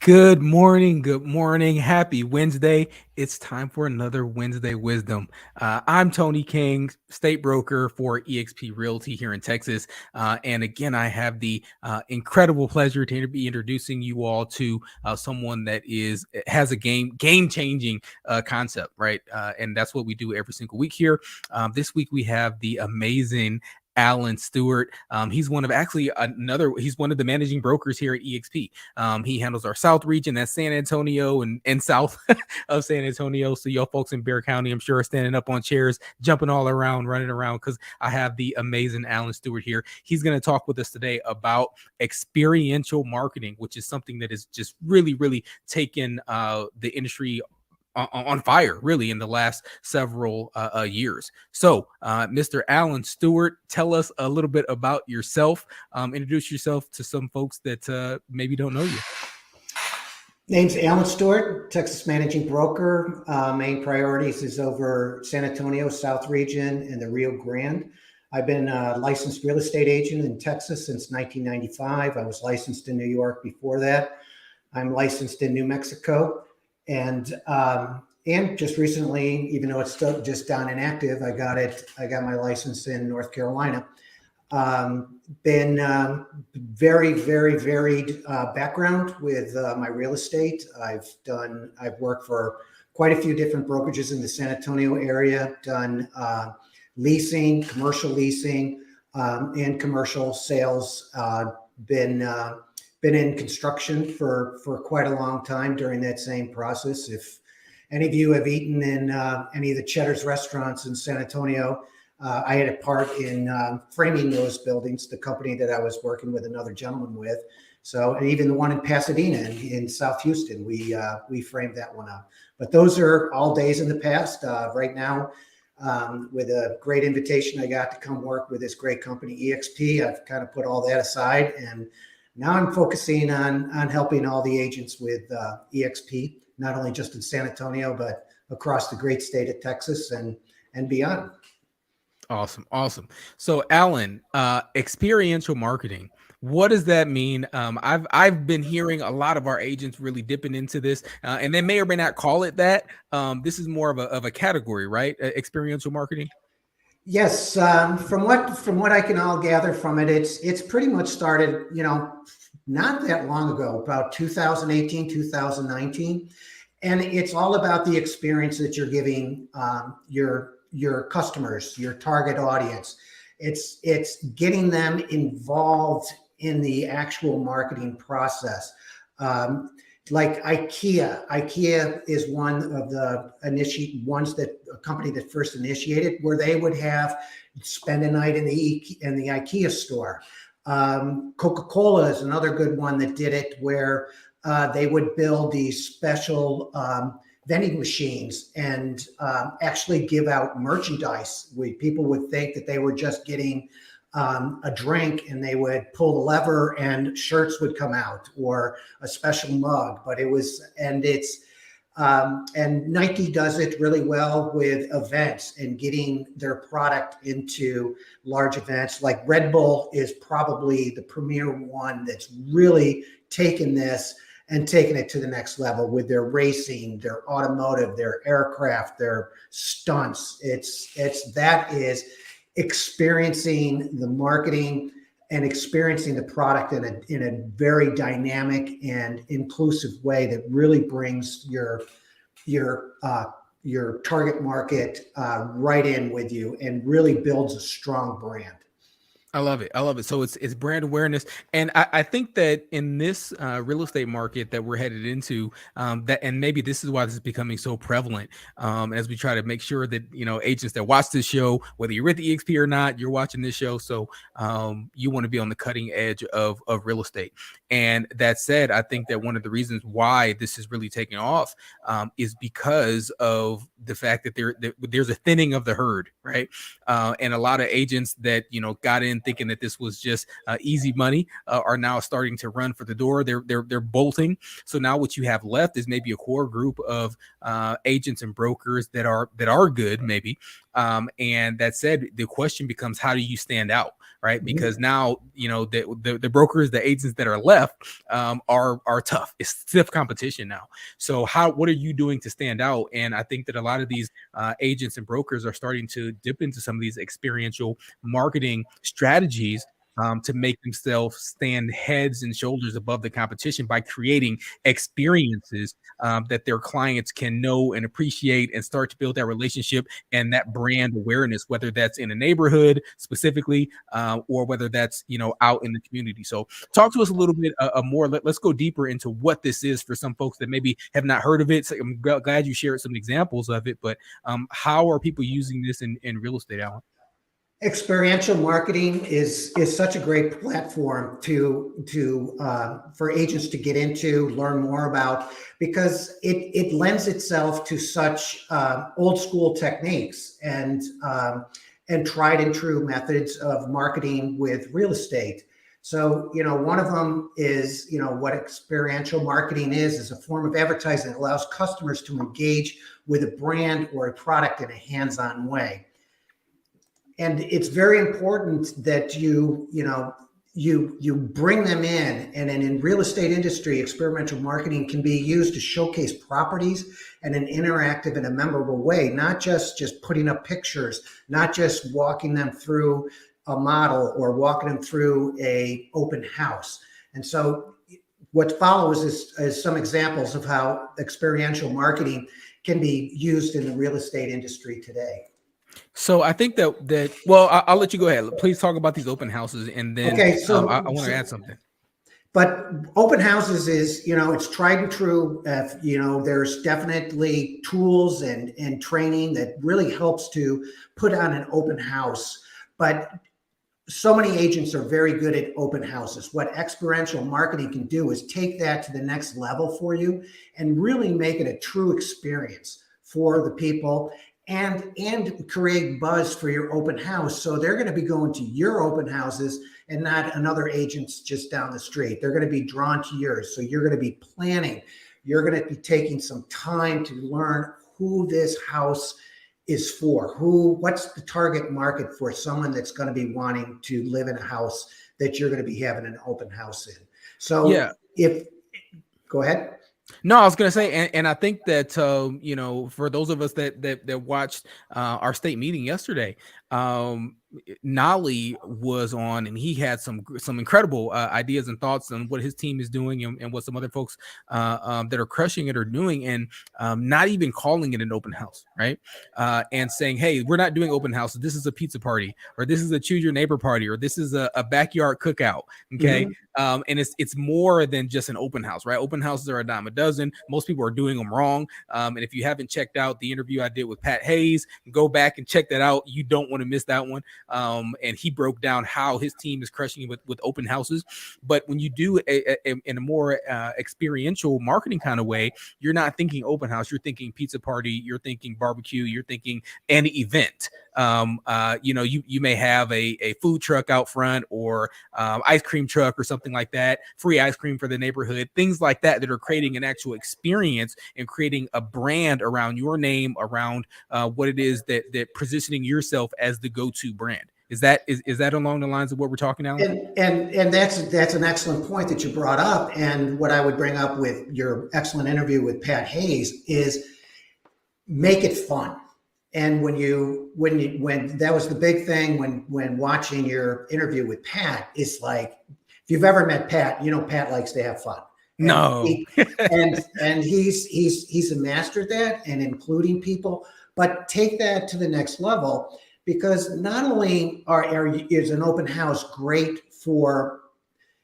Good morning. Good morning. Happy Wednesday. It's time for another Wednesday Wisdom. I'm Tony King, state broker for eXp Realty here in Texas. And again, I have the incredible pleasure to be introducing you all to someone that has a game changing concept, right? And that's what we do every single week here. This week we have the amazing Stewart. He's one of the managing brokers here at eXp. He handles our South region, that's San Antonio and south of San Antonio. So y'all folks in Bexar County, I'm sure, are standing up on chairs, jumping all around, running around, because I have the amazing Stewart here. He's going to talk with us today about experiential marketing, which is something that is just really, really taken the industry on fire, really, in the last several years. So, Mr. Stewart, tell us a little bit about yourself. Introduce yourself to some folks that maybe don't know you. Name's Stewart, Texas managing broker. Main priorities is over San Antonio, South region, and the Rio Grande. I've been a licensed real estate agent in Texas since 1995. I was licensed in New York before that. I'm licensed in New Mexico. And just recently, even though it's still just down and active, I got my license in North Carolina. Been very, very varied background with my real estate. I've worked for quite a few different brokerages in the San Antonio area, done leasing, commercial leasing, and commercial sales. Been in construction for quite a long time during that same process. If any of you have eaten in any of the Cheddar's restaurants in San Antonio, I had a part in framing those buildings, the company that I was working with another gentleman with. So, and even the one in Pasadena in South Houston, we framed that one up. But those are all days in the past. Right now, with a great invitation I got to come work with this great company, eXp, I've kind of put all that aside, and now I'm focusing on helping all the agents with eXp, not only just in San Antonio, but across the great state of Texas and beyond. Awesome. So, experiential marketing. What does that mean? I've been hearing a lot of our agents really dipping into this, and they may or may not call it that. This is more of a category, right? Experiential marketing. Yes, from what I can all gather from it, it's pretty much started, not that long ago, about 2018, 2019, and it's all about the experience that you're giving your customers, your target audience. It's getting them involved in the actual marketing process. Like IKEA is one of the a company that first initiated, where they would spend a night in the IKEA store. Coca-Cola is another good one that did it, where they would build these special vending machines and actually give out merchandise. People would think that they were just getting a drink, and they would pull the lever and shirts would come out, or a special mug. But and Nike does it really well with events and getting their product into large events. Like Red Bull is probably the premier one that's really taken this and taking it to the next level with their racing, their automotive, their aircraft, their stunts. That is experiencing the marketing and experiencing the product in a very dynamic and inclusive way that really brings your target market right in with you and really builds a strong brand. I love it. So it's brand awareness, and I think that in this real estate market that we're headed into, and maybe this is why this is becoming so prevalent, as we try to make sure that agents that watch this show, whether you're with the eXp or not, you're watching this show, so you want to be on the cutting edge of real estate. And that said, I think that one of the reasons why this is really taking off is because of the fact that there's a thinning of the herd, right? And a lot of agents that got in thinking that this was just easy money are now starting to run for the door. They're bolting. So now what you have left is maybe a core group of agents and brokers that are good, maybe, And that said, the question becomes, how do you stand out? Right, because now the brokers, the agents that are left are tough. It's stiff competition now. So what are you doing to stand out? And I think that a lot of these agents and brokers are starting to dip into some of these experiential marketing strategies to make themselves stand heads and shoulders above the competition by creating experiences that their clients can know and appreciate and start to build that relationship and that brand awareness, whether that's in a neighborhood specifically or whether that's out in the community. So talk to us a little bit more. Let's go deeper into what this is for some folks that maybe have not heard of it. So I'm glad you shared some examples of it, but how are people using this in real estate, Alan? Experiential marketing is such a great platform for agents to get into, learn more about, because it lends itself to such old school techniques and tried and true methods of marketing with real estate. So, one of them is, what experiential marketing is a form of advertising that allows customers to engage with a brand or a product in a hands-on way. And it's very important that you bring them in. And in real estate industry, experiential marketing can be used to showcase properties in an interactive and a memorable way, not just putting up pictures, not just walking them through a model or walking them through a open house. And so what follows is some examples of how experiential marketing can be used in the real estate industry today. So I think that well, I'll let you go ahead. Please talk about these open houses, and then okay, I want to add something. But open houses is, it's tried and true. There's definitely tools and training that really helps to put on an open house. But so many agents are very good at open houses. What experiential marketing can do is take that to the next level for you and really make it a true experience for the people and create buzz for your open house. So they're going to be going to your open houses and not another agent's just down the street. They're going to be drawn to yours. So you're going to be planning. You're going to be taking some time to learn who this house is for. What's the target market for someone that's going to be wanting to live in a house that you're going to be having an open house in. So yeah, go ahead. No, I was going to say, and I think that, for those of us that watched our state meeting yesterday, Nolly was on and he had some incredible ideas and thoughts on what his team is doing and what some other folks that are crushing it are doing, and not even calling it an open house, right? And saying, hey, we're not doing open houses. This is a pizza party, or this is a choose your neighbor party, or this is a backyard cookout. Okay. Mm-hmm. And it's more than just an open house, right? Open houses are a dime a dozen. Most people are doing them wrong. And if you haven't checked out the interview I did with Pat Hayes, go back and check that out. You don't want to miss that one. And he broke down how his team is crushing it with open houses. But when you do in a more experiential marketing kind of way, you're not thinking open house. You're thinking pizza party. You're thinking barbecue. You're thinking any event. You may have a food truck out front or ice cream truck or something like that, free ice cream for the neighborhood, things like that are creating an actual experience and creating a brand around your name, around what it is that positioning yourself as the go-to brand. Is that along the lines of what we're talking now? And that's an excellent point that you brought up. And what I would bring up with your excellent interview with Pat Hayes is make it fun. And when that was the big thing when watching your interview with Pat, it's like, if you've ever met Pat, Pat likes to have fun. And he's a master at that and including people, but take that to the next level, because not only is an open house great for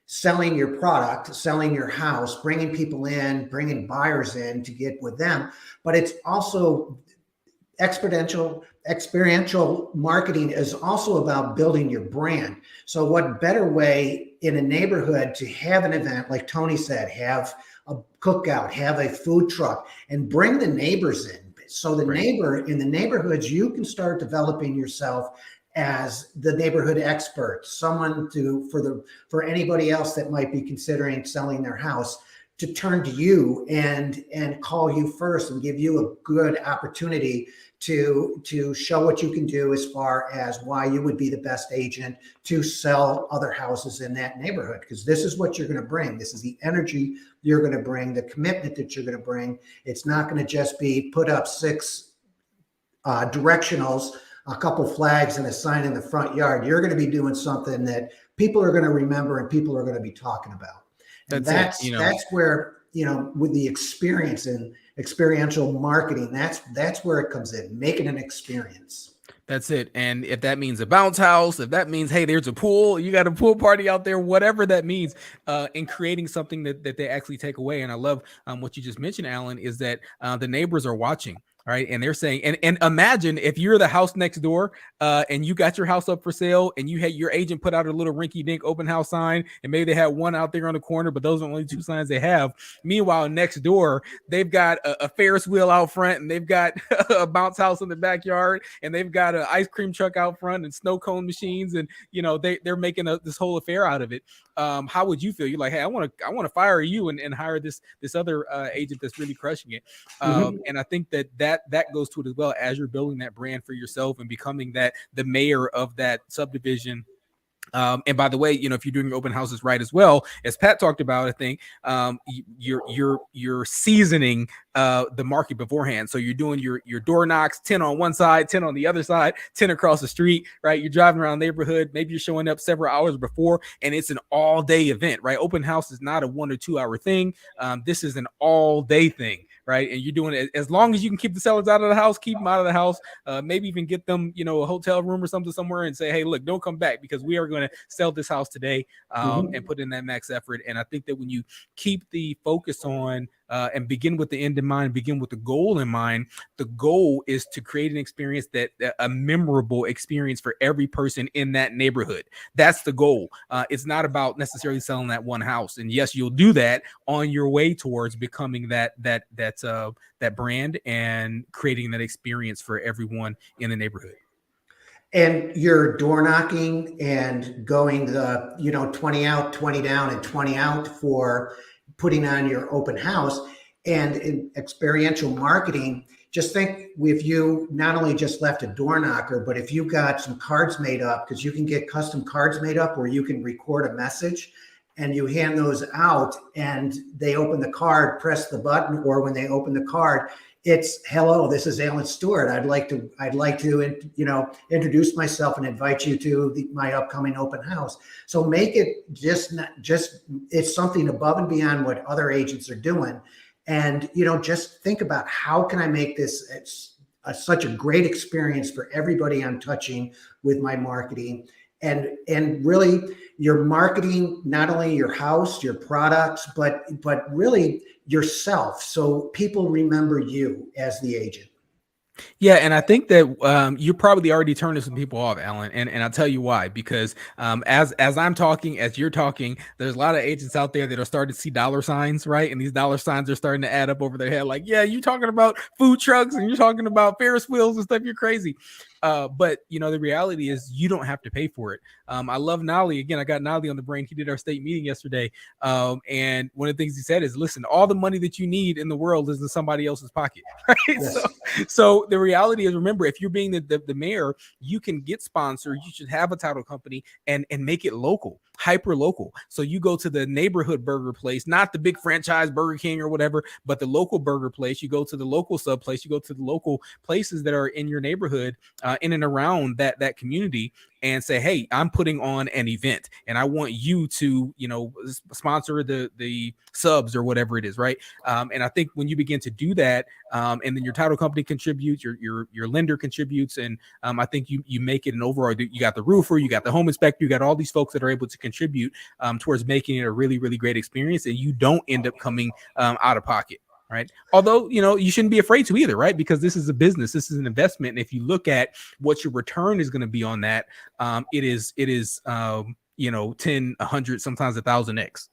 selling your product, selling your house, bringing people in, bringing buyers in to get with them, but it's also experiential marketing is also about building your brand. So what better way in a neighborhood to have an event, like Tony said, have a cookout, have a food truck, and bring the neighbors in. So the neighbor in the neighborhoods, you can start developing yourself as the neighborhood expert, someone for anybody else that might be considering selling their house, to turn to you and call you first and give you a good opportunity to show what you can do as far as why you would be the best agent to sell other houses in that neighborhood. Because this is what you're going to bring. This is the energy you're going to bring, the commitment that you're going to bring. It's not going to just be put up six directionals, a couple flags, and a sign in the front yard. You're going to be doing something that people are going to remember and people are going to be talking about. And that's where, with the experience and experiential marketing, that's where it comes in, making an experience. That's it. And if that means a bounce house, if that means, hey, there's a pool, you got a pool party out there, whatever that means, in creating something that they actually take away. And I love what you just mentioned, Alan, is that the neighbors are watching. Right. And they're saying, and imagine if you're the house next door and you got your house up for sale and you had your agent put out a little rinky dink open house sign, and maybe they had one out there on the corner, but those are only two signs they have. Meanwhile, next door, they've got a Ferris wheel out front, and they've got a bounce house in the backyard, and they've got an ice cream truck out front and snow cone machines. And, they're making this whole affair out of it. How would you feel? You're like, hey, I want to fire you and hire this other agent that's really crushing it. And I think that goes to it as well, as you're building that brand for yourself and becoming the mayor of that subdivision. And by the way, if you're doing your open houses right as well, as Pat talked about, I think you're seasoning the market beforehand. So you're doing your door knocks, 10 on one side, 10 on the other side, 10 across the street, right? You're driving around the neighborhood. Maybe you're showing up several hours before, and it's an all day event, right? Open house is not a 1 or 2 hour thing. This is an all day thing. Right. And you're doing it as long as you can keep the sellers out of the house, keep them out of the house, maybe even get them, a hotel room or something somewhere and say, hey, look, don't come back because we are going to sell this house today and put in that max effort. And I think that when you keep the focus on and begin with the end in mind, begin with the goal in mind, the goal is to create an experience that a memorable experience for every person in that neighborhood. That's the goal. It's not about necessarily selling that one house. And yes, you'll do that on your way towards becoming that brand and creating that experience for everyone in the neighborhood. And you're door knocking and going 20 out, 20 down, and 20 out for putting on your open house. And in experiential marketing, just think if you not only just left a door knocker, but if you got some cards made up, because you can get custom cards made up where you can record a message and you hand those out and they open the card, press the button, or when they open the card, it's, hello, this is Alan Stewart. I'd like to, introduce myself and invite you to my upcoming open house. So make it it's something above and beyond what other agents are doing. And, just think about how can I make this such a great experience for everybody I'm touching with my marketing. And really you're marketing not only your house, your products, but really yourself. So people remember you as the agent. Yeah, and I think that you're probably already turning some people off, Alan, and I'll tell you why. Because as I'm talking, as you're talking, there's a lot of agents out there that are starting to see dollar signs, right? And these dollar signs are starting to add up over their head. Like, yeah, you're talking about food trucks and you're talking about Ferris wheels and stuff. You're crazy. But the reality is you don't have to pay for it. I love Nolly. Again, I got Nolly on the brain. He did our state meeting yesterday. And one of the things he said is, listen, all the money that you need in the world is in somebody else's pocket. Right. Yes. So the reality is, remember, if you're being the mayor, you can get sponsored. You should have a title company and make it local, hyper local. So you go to the neighborhood burger place, not the big franchise Burger King or whatever, but the local burger place. You go to the local sub place. You go to the local places that are in your neighborhood, in and around that community, and say, hey, I'm putting on an event and I want you to, sponsor the subs or whatever it is. Right. And I think when you begin to do that, and then your title company contributes, your lender contributes. And I think you make it an overall, you got the roofer, you got the home inspector, you got all these folks that are able to contribute towards making it a really, really great experience. And you don't end up coming out of pocket. Right. Although, you shouldn't be afraid to either. Right. Because this is a business. This is an investment. And if you look at what your return is going to be on that, it is 10, 100, sometimes 1,000x.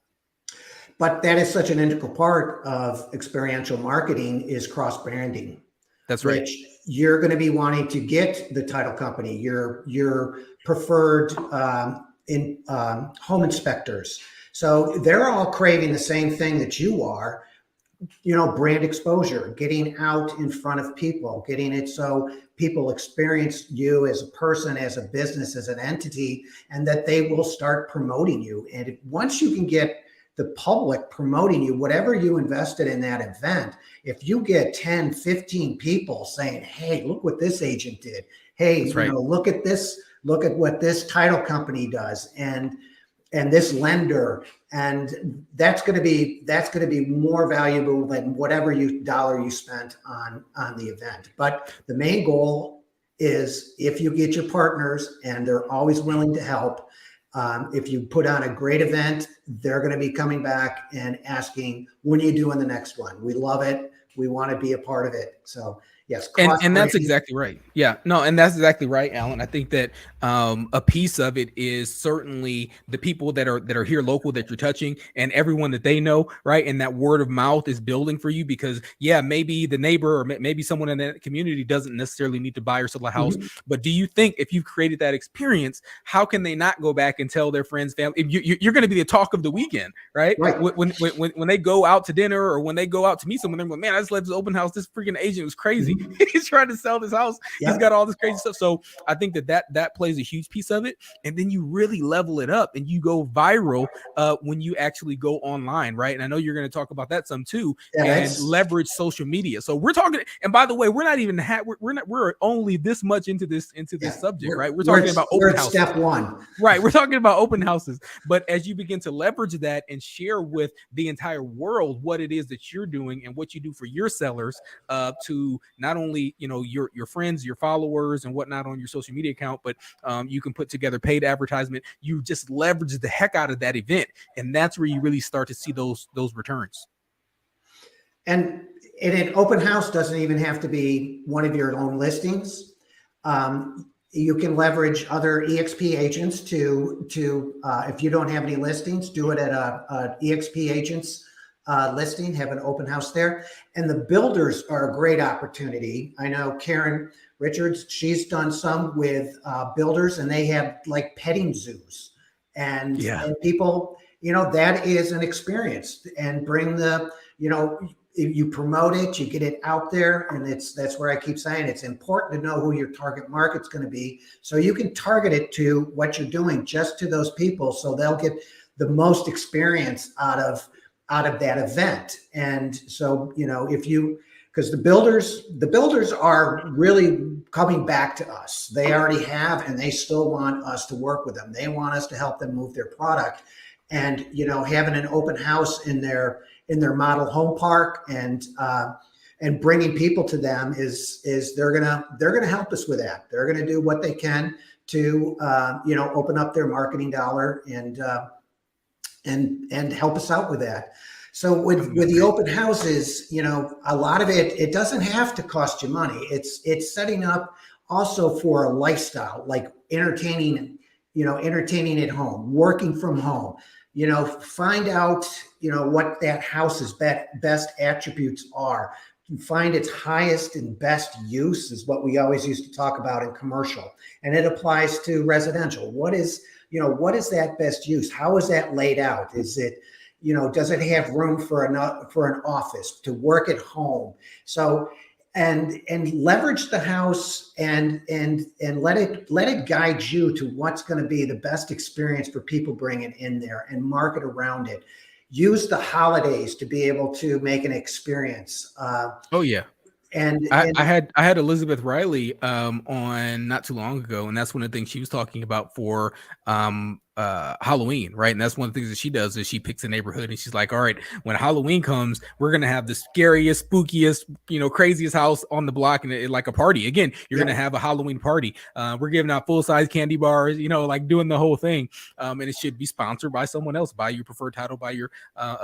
But that is such an integral part of experiential marketing is cross branding. That's right. Which you're going to be wanting to get the title company, your preferred home inspectors So they're all craving the same thing that you are, brand exposure, getting out in front of people, getting it so people experience you as a person, as a business, as an entity, and that they will start promoting you. And once you can get the public promoting you, whatever you invested in that event, if you get 10, 15 people saying, hey, look what this agent did. Hey, That's right. look at this, look at what this title company does. And this lender, and that's going to be more valuable than whatever dollar you spent on the event. But the main goal is, if you get your partners, and they're always willing to help, if you put on a great event, they're going to be coming back and asking, when are you doing the next one? We love it. We want to be a part of it. So yes, And that's exactly right. Yeah, no, and that's exactly right, Alan. I think that a piece of it is certainly the people that are here local that you're touching, and everyone that they know, right? And that word of mouth is building for you, because maybe the neighbor or maybe someone in that community doesn't necessarily need to buy or sell a house. Mm-hmm. But do you think, if you've created that experience, how can they not go back and tell their friends, family? You're going to be the talk of the weekend, right? When they go out to dinner, or when they go out to meet someone, they're like, man, I just left this open house. This freaking agent was crazy. Mm-hmm. He's trying to sell this house. Yep. He's got all this crazy stuff. So I think that plays a huge piece of it. And then you really level it up, and you go viral when you actually go online, right? And I know you're going to talk about that some too, and leverage social media. So we're talking, and by the way, we're not even we're only this much into this subject, right? We're talking about open houses. Step one, right? We're talking about open houses. But as you begin to leverage that and share with the entire world what it is that you're doing and what you do for your sellers, to not only your friends, your followers, and whatnot on your social media account, but you can put together paid advertisement. You just leverage the heck out of that event, and that's where you really start to see those returns. And an open house doesn't even have to be one of your own listings. You can leverage other EXP agents to if you don't have any listings, do it at a EXP agent's listing, have an open house there. And the builders are a great opportunity. I know Karen Richards, she's done some with builders, and they have like petting zoos, and people, that is an experience. And bring you promote it, you get it out there, and that's where I keep saying it's important to know who your target market's going to be, so you can target it to what you're doing, just to those people, so they'll get the most experience out of that event. And so, because the builders are really coming back to us. They already have, and they still want us to work with them. They want us to help them move their product. And, having an open house in their model home park, and bringing people to them is they're gonna help us with that. They're gonna do what they can to open up their marketing dollar and help us out with that. So with the open houses, a lot of it doesn't have to cost you money. It's setting up also for a lifestyle, like entertaining at home, working from home. Find out, what that house's best attributes are. Find its highest and best use, is what we always used to talk about in commercial. And it applies to residential. What is that best use? How is that laid out? Is it, does it have room for an office to work at home? So, and leverage the house and let it guide you to what's going to be the best experience for people bringing in there, and market around it. Use the holidays to be able to make an experience. And I had Elizabeth Riley on not too long ago, and that's one of the things she was talking about for Halloween, right? And that's one of the things that she does, is she picks a neighborhood, and she's like, all right, when Halloween comes, we're gonna have the scariest, spookiest, craziest house on the block, and like a party. Again, you're gonna have a Halloween party. We're giving out full-size candy bars, like doing the whole thing. And it should be sponsored by someone else, by your preferred title, by your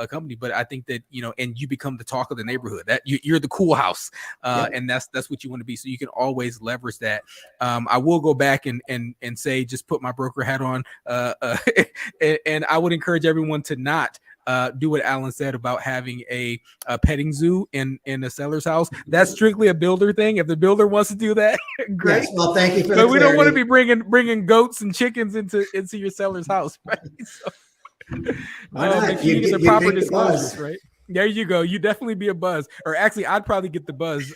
company. But I think that and you become the talk of the neighborhood. That you're the cool house, and that's what you want to be. So you can always leverage that. I will go back and say, just put my broker hat on. And I would encourage everyone to not do what Alan said about having a petting zoo in a seller's house. That's strictly a builder thing. If the builder wants to do that, great. Yes, well, thank you for but we don't want to be bringing goats and chickens into your seller's house, right? So. Why not? Make sure you get the proper make the disclosures, buzz. right? There you go. You definitely be a buzz, or actually, I'd probably get the buzz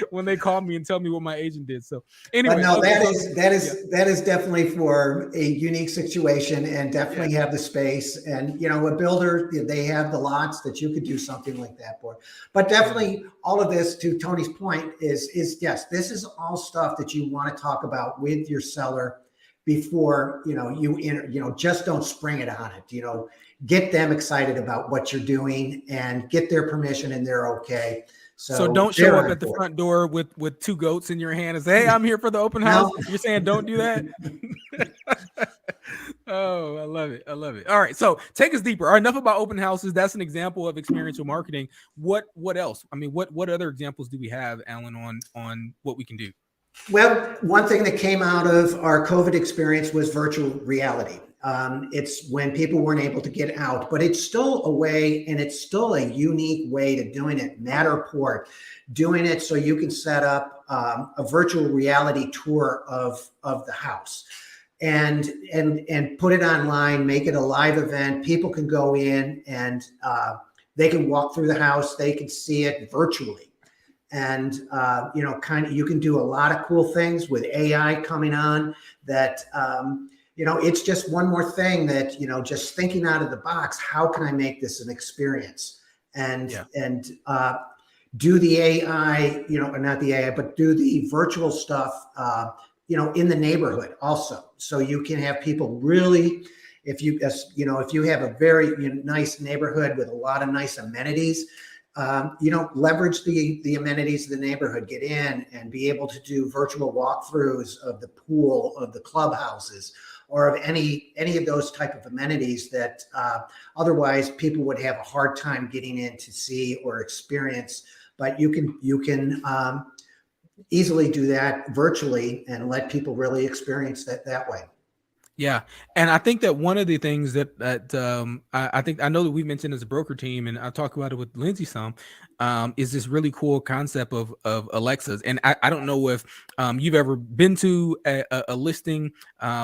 when they call me and tell me what my agent did. So, But anyways, no, okay, so yeah, that is definitely for a unique situation, and yeah, definitely have the space. And you know, a builder, they have the lots that you could do something like that for. But yeah. definitely, all of this, to Tony's point, is yes, this is all stuff that you want to talk about with your seller before just don't spring it on it. Get them excited about what you're doing and get their permission, and they're okay. So So don't show they're up on at the board. front door with two goats in your hand and say, "Hey, I'm here for the open house." Now, You're saying don't do that. Oh, I love it. I love it. All right, so take us deeper. All right, enough about open houses. That's an example of experiential marketing. What else? I mean, what other examples do we have, Alan, on what we can do? well, one thing that came out of our COVID experience was virtual reality. It's when people weren't able to get out, but it's still a way, and it's still a unique way to doing it. Matterport, doing it so you can set up a virtual reality tour of the house, and put it online, make it a live event. People can go in, and they can walk through the house, they can see it virtually. And kind of, you can do a lot of cool things with AI coming on that. It's just one more thing that, just thinking out of the box. How can I make this an experience? And Yeah. do the AI, or not the AI, but do the virtual stuff, in the neighborhood also. So you can have people really, if you have a very nice neighborhood with a lot of nice amenities, leverage the amenities of the neighborhood, get in and be able to do virtual walkthroughs of the pool, of the clubhouses, or of any of those type of amenities that otherwise people would have a hard time getting in to see or experience. But you can easily do that virtually and let people really experience that way. Yeah, and I think that one of the things that I think I know that we mentioned as a broker team, and I talk about it with Lindsay some, is this really cool concept of Alexas. And I don't know if you've ever been to a listing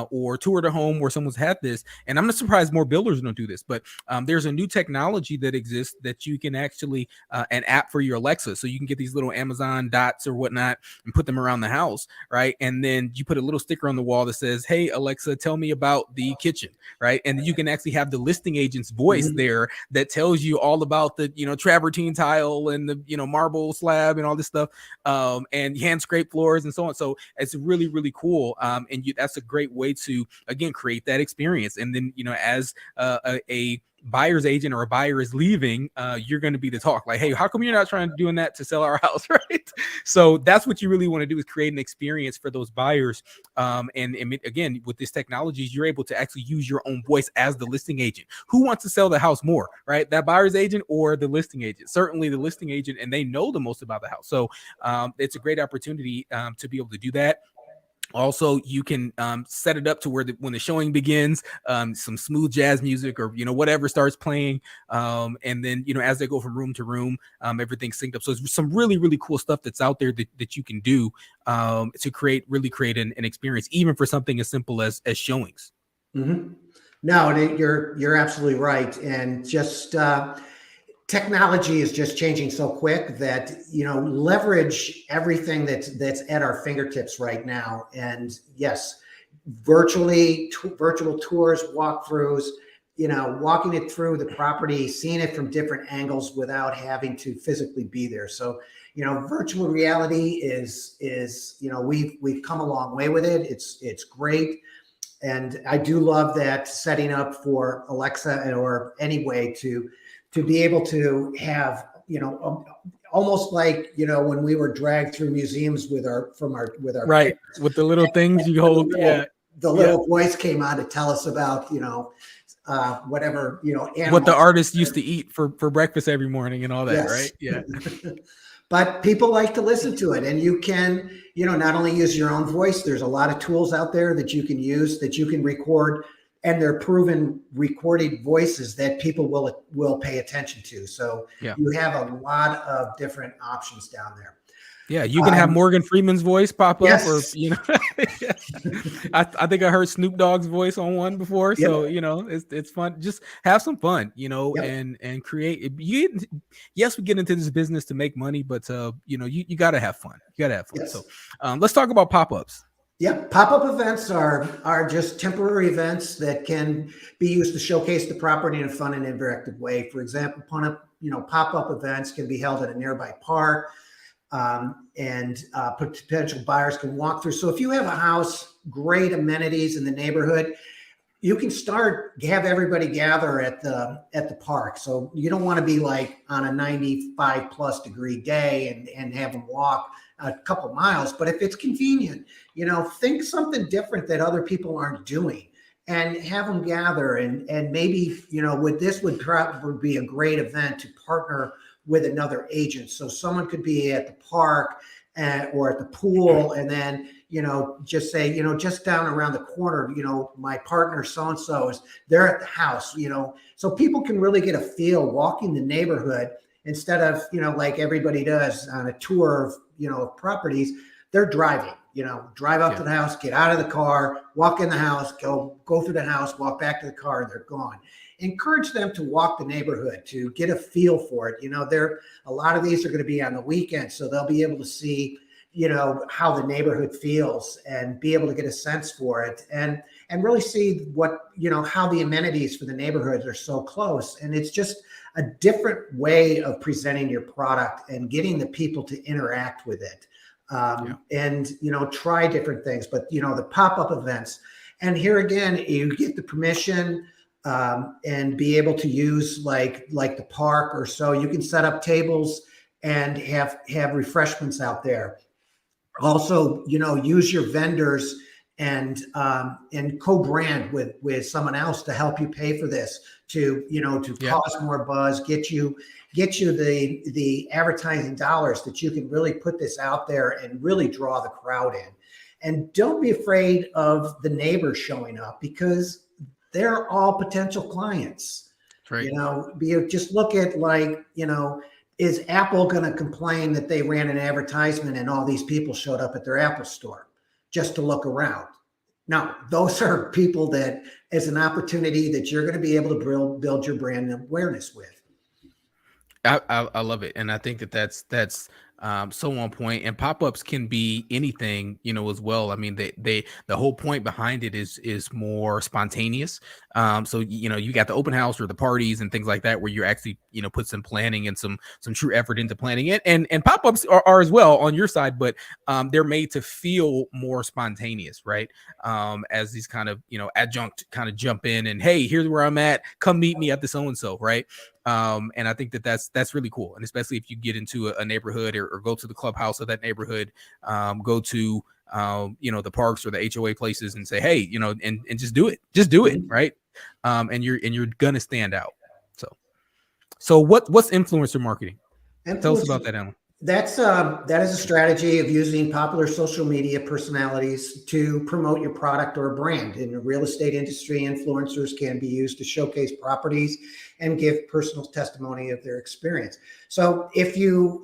or toured a home where someone's had this, and I'm not surprised more builders don't do this, but there's a new technology that exists that you can actually an app for your Alexa, so you can get these little Amazon dots or whatnot and put them around the house, right? And then you put a little sticker on the wall that says, "Hey Alexa, tell me about the kitchen," right? And you can actually have the listing agent's voice there that tells you all about the travertine tile and the marble slab and all this stuff, and hand scrape floors and so on. So it's really, really cool, and that's a great way to again create that experience. And then as a buyer's agent or a buyer is leaving, you're going to be the talk, like, "Hey, how come you're not trying to doing that to sell our house?" Right? So that's what you really want to do, is create an experience for those buyers. And again, with this technology, you're able to actually use your own voice as the listing agent. Who wants to sell the house more, right? That buyer's agent or the listing agent? Certainly the listing agent, and they know the most about the house. So it's a great opportunity to be able to do that. Also, you can set it up to where when the showing begins, some smooth jazz music or whatever starts playing, and then as they go from room to room, everything's synced up. So there's some really, really cool stuff that's out there that you can do to create an experience, even for something as simple as showings. Mm-hmm. No, you're absolutely right, and just technology is just changing so quick that leverage everything that's at our fingertips right now. And yes, virtual tours, walkthroughs, walking it through the property, seeing it from different angles without having to physically be there. So virtual reality is we've come a long way with it. It's great. And I do love that setting up for Alexa or any way to be able to have, almost like, when we were dragged through museums with our right parents, with the little things you hold. The little voice came on to tell us about, whatever, animals. What the artist used to eat for breakfast every morning and all that. Yes. Right. Yeah. But people like to listen to it, and you can, not only use your own voice. There's a lot of tools out there that you can use, that you can record, and they're proven recorded voices that people will pay attention to. So you have a lot of different options down there. Yeah, you can have Morgan Freeman's voice pop up, yes. or I think I heard Snoop Dogg's voice on one before, so Yep. you know it's fun. Just have some fun, you know, Yep. and create. Yes, we get into this business to make money, but you know, you got to have fun. You got to have fun. So, Yes. let's talk about pop-ups. Yeah, pop-up events are just temporary events that can be used to showcase the property in a fun and interactive way. For example, pop-up events can be held at a nearby park, and potential buyers can walk through. So if you have a house, great amenities in the neighborhood, you can have everybody gather at the park. So you don't want to be like on a 95 plus degree day and have them walk a couple miles. But if it's convenient, think something different that other people aren't doing and have them gather. And maybe, this would probably be a great event to partner with another agent. So someone could be at the park or at the pool, and then, just say, just down around the corner, my partner so-and-so they're at the house, so people can really get a feel walking the neighborhood instead of, like everybody does on a tour of, of properties. They're driving, drive up to the house, get out of the car, walk in the house, go through the house, walk back to the car, and they're gone. Encourage them to walk the neighborhood to get a feel for it. A lot of these are going to be on the weekend, so they'll be able to see, how the neighborhood feels and be able to get a sense for it and really see what, how the amenities for the neighborhoods are so close. And it's just a different way of presenting your product and getting the people to interact with it. And, try different things, but, the pop-up events, and here again, you get the permission, and be able to use like the park or so. You can set up tables and have refreshments out there. Also, use your vendors and co-brand with someone else to help you pay for this, to cause more buzz, get you the advertising dollars that you can really put this out there and really draw the crowd in. And don't be afraid of the neighbors showing up, because they're all potential clients. Right. Just look at is Apple going to complain that they ran an advertisement and all these people showed up at their Apple store just to look around? No, those are people that is an opportunity that you're going to be able to build your brand awareness with. I love it, and I think that's so on point. And pop-ups can be anything, as well. I mean, the whole point behind it is more spontaneous. So you got the open house or the parties and things like that, where you actually put some planning and some true effort into planning it. And pop-ups are as well on your side, but they're made to feel more spontaneous, right? As these kind of adjunct kind of jump in and, hey, here's where I'm at, come meet me at the so and so, right? And I think that's really cool, and especially if you get into a neighborhood or go to the clubhouse of that neighborhood, go to the parks or the HOA places and say, hey, and just do it, right? And you're gonna stand out. So what's influencer marketing? Tell us about that, Alan. That is a strategy of using popular social media personalities to promote your product or brand. In the real estate industry, influencers can be used to showcase properties and give personal testimony of their experience. So if you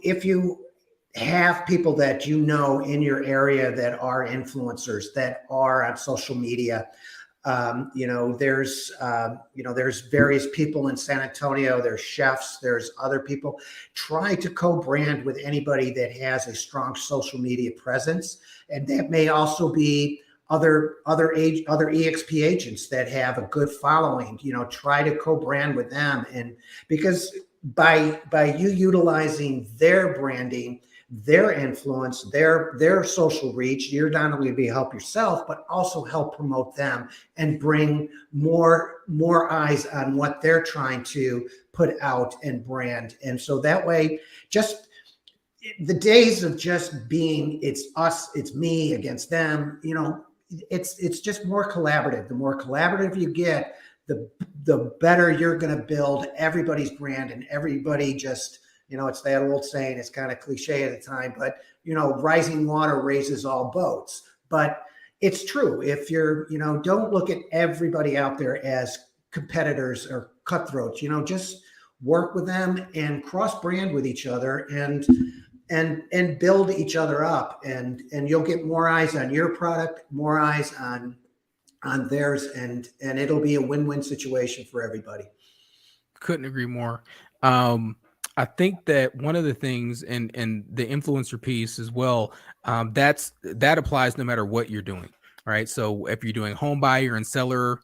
have people that in your area that are influencers, that are on social media, there's various people in San Antonio, there's chefs, there's other people. Try to co-brand with anybody that has a strong social media presence. And that may also be other EXP agents that have a good following. Try to co-brand with them. And because by you utilizing their branding, their influence, their social reach, you're not only going to help yourself, but also help promote them and bring more eyes on what they're trying to put out and brand. And so that way, just the days of just being it's us, it's me against them, it's just more collaborative. The more collaborative you get, the better you're going to build everybody's brand, and everybody just, it's that old saying, it's kind of cliche at the time, but, rising water raises all boats. But it's true. If you're, don't look at everybody out there as competitors or cutthroats, just work with them and cross brand with each other. And and build each other up, and you'll get more eyes on your product, more eyes on theirs, and it'll be a win-win situation for everybody. Couldn't agree more. Um, I think that one of the things, and the influencer piece as well, that applies no matter what you're doing, right? So if you're doing home buyer and seller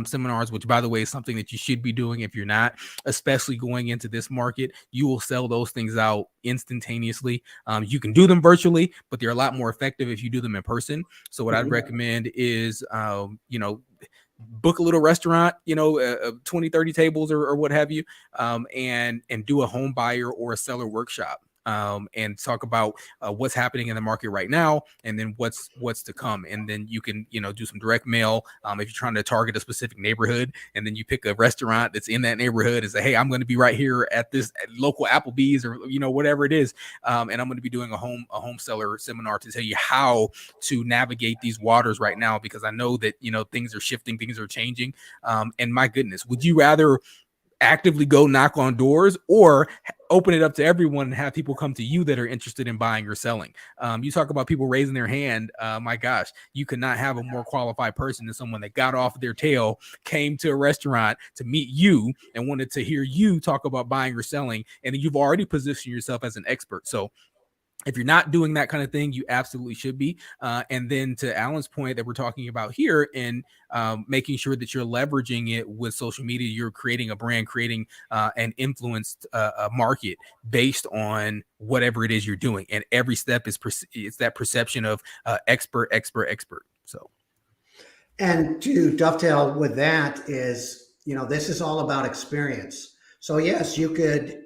seminars, which by the way is something that you should be doing if you're not, especially going into this market, you will sell those things out instantaneously. You can do them virtually, but they're a lot more effective if you do them in person. So what I'd recommend is, book a little restaurant, 20, 30 tables or what have you, and do a home buyer or a seller workshop, and talk about what's happening in the market right now, and then what's to come. And then you can, do some direct mail if you're trying to target a specific neighborhood, and then you pick a restaurant that's in that neighborhood and say, hey, I'm going to be right here at this local Applebee's, or whatever it is, and I'm going to be doing a home seller seminar to tell you how to navigate these waters right now, because I know that things are shifting, things are changing, and my goodness, would you rather actively go knock on doors or open it up to everyone and have people come to you that are interested in buying or selling? You talk about people raising their hand. My gosh, you could not have a more qualified person than someone that got off their tail, came to a restaurant to meet you, and wanted to hear you talk about buying or selling. And you've already positioned yourself as an expert. So if you're not doing that kind of thing, you absolutely should be. And then to Alan's point that we're talking about here, and making sure that you're leveraging it with social media, you're creating a brand, creating an influenced market based on whatever it is you're doing. And every step is it's that perception of expert. So, and to dovetail with that is, this is all about experience. So yes, you could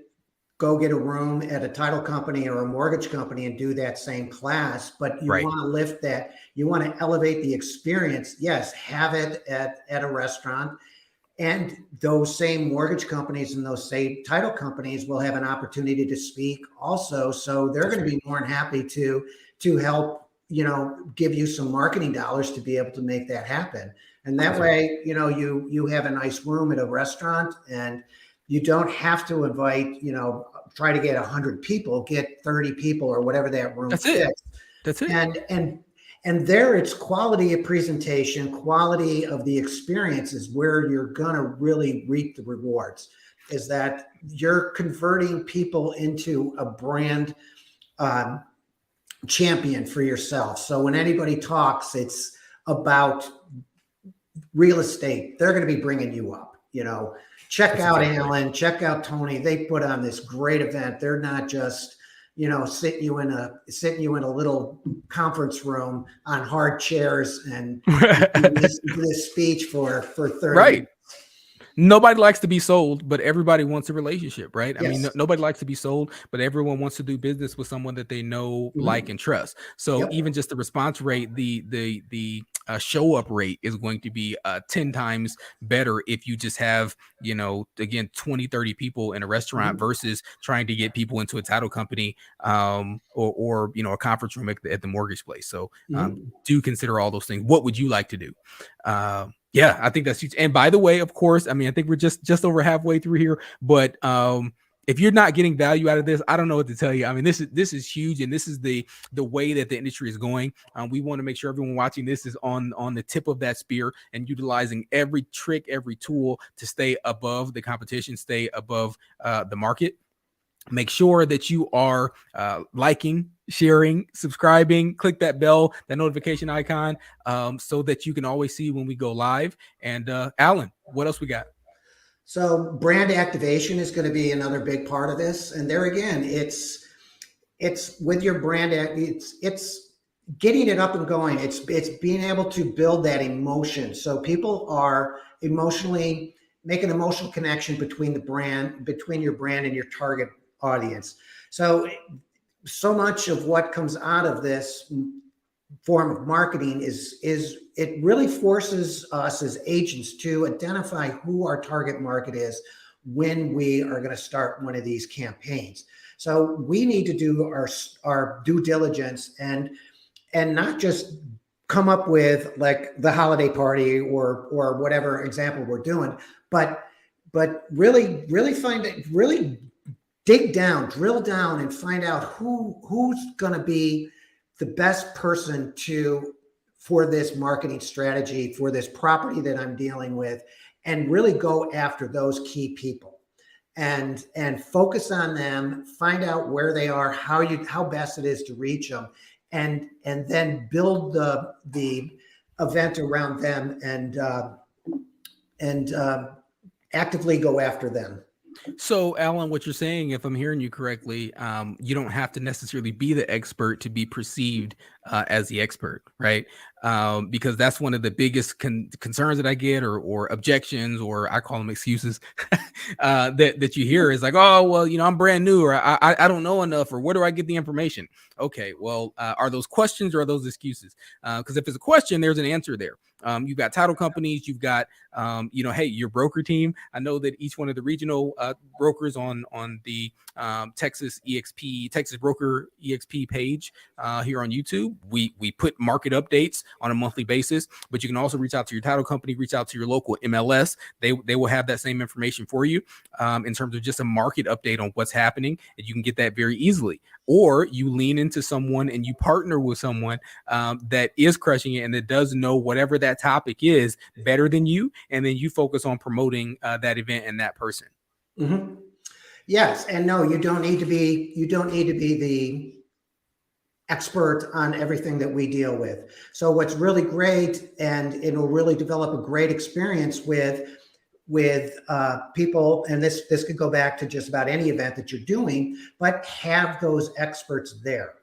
go get a room at a title company or a mortgage company and do that same class, but you right. want to lift that, you want to elevate the experience. Yes, have it at a restaurant, and those same mortgage companies and those same title companies will have an opportunity to speak also. So they're going to be more than happy to help, give you some marketing dollars to be able to make that happen. And that way, you have a nice room at a restaurant, and you don't have to invite, try to get 100 people, get 30 people or whatever that room fits. That's it. And there it's quality of presentation, quality of the experience is where you're going to really reap the rewards, is that you're converting people into a brand champion for yourself. So when anybody talks, it's about real estate. They're going to be bringing you up, Check out Alan, check out Tony. They put on this great event. They're not just, sitting you in a little conference room on hard chairs and listen to this speech for 30 minutes. Nobody likes to be sold, but everybody wants a relationship, right? Yes. I mean, nobody likes to be sold, but everyone wants to do business with someone that they know, like, and trust. So even just the response rate, the show up rate is going to be 10 times better if you just have, again, 20, 30 people in a restaurant versus trying to get people into a title company, or a conference room at the mortgage place. So do consider all those things. What would you like to do? Yeah, I think that's huge. And by the way, of course, I mean, I think we're just over halfway through here, but if you're not getting value out of this, I don't know what to tell you. I mean, this is huge, and this is the way that the industry is going. We want to make sure everyone watching this is on the tip of that spear and utilizing every trick, every tool to stay above the competition, stay above the market. Make sure that you are liking, sharing, subscribing, click that bell, that notification icon, so that you can always see when we go live. And Alan, what else we got? So brand activation is going to be another big part of this. And there again, it's with your brand, it's getting it up and going. It's being able to build that emotion. So people are emotionally make an emotional connection between your brand and your target audience. So much of what comes out of this form of marketing is it really forces us as agents to identify who our target market is when we are going to start one of these campaigns. So we need to do our due diligence and not just come up with like the holiday party or whatever example we're doing, but really find it, really dig down, drill down, and find out who's going to be the best person for this marketing strategy, for this property that I'm dealing with, and really go after those key people and focus on them, find out where they are, how best it is to reach them, and then build the event around them and actively go after them. So, Alan, what you're saying, if I'm hearing you correctly, you don't have to necessarily be the expert to be perceived as the expert, right? Because that's one of the biggest concerns that I get, or objections, or I call them excuses that you hear is like, oh, well, I'm brand new, or I don't know enough, or where do I get the information? Okay, well, are those questions or are those excuses? Because if it's a question, there's an answer there. You've got title companies, you've got, hey, your broker team. I know that each one of the regional brokers on the Texas Broker EXP page here on YouTube, we put market updates on a monthly basis, but you can also reach out to your title company, reach out to your local MLS. They will have that same information for you in terms of just a market update on what's happening, and you can get that very easily. Or you lean into someone and you partner with someone that is crushing it and that does know whatever that topic is better than you, and then you focus on promoting that event and that person. Mm-hmm. Yes, and no, you don't need to be the expert on everything that we deal with. So what's really great, and it'll really develop a great experience with people, and this could go back to just about any event that you're doing, but have those experts there.